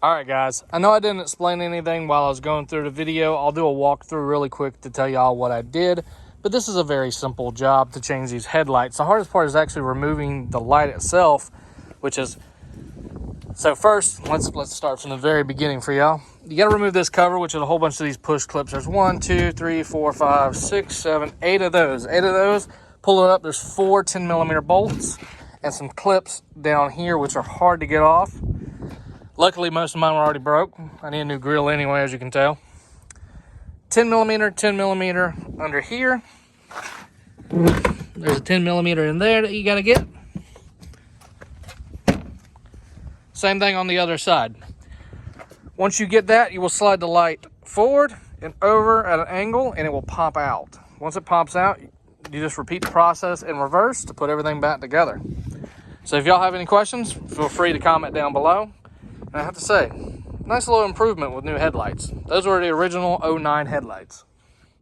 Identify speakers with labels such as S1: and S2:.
S1: All right, guys, I know I didn't explain anything while I was going through the video. I'll do a walkthrough really quick to tell y'all what I did, but this is a very simple job to change these headlights. The hardest part is actually removing the light itself, which is, so first, let's start from the very beginning for y'all. You got to remove this cover, which is a whole bunch of these push clips. There's 1, 2, 3, 4, 5, 6, 7, 8 of those. 8 of those. Pull it up. There's 4 10mm bolts and some clips down here, which are hard to get off. Luckily, most of mine were already broke. I need a new grill anyway, as you can tell. 10mm under here. There's a 10mm in there that you got to get. Same thing on the other side. Once you get that, you will slide the light forward and over at an angle, and it will pop out. Once it pops out, you just repeat the process in reverse to put everything back together. So if y'all have any questions, feel free to comment down below. And I have to say, nice little improvement with new headlights. Those were the original 09 headlights.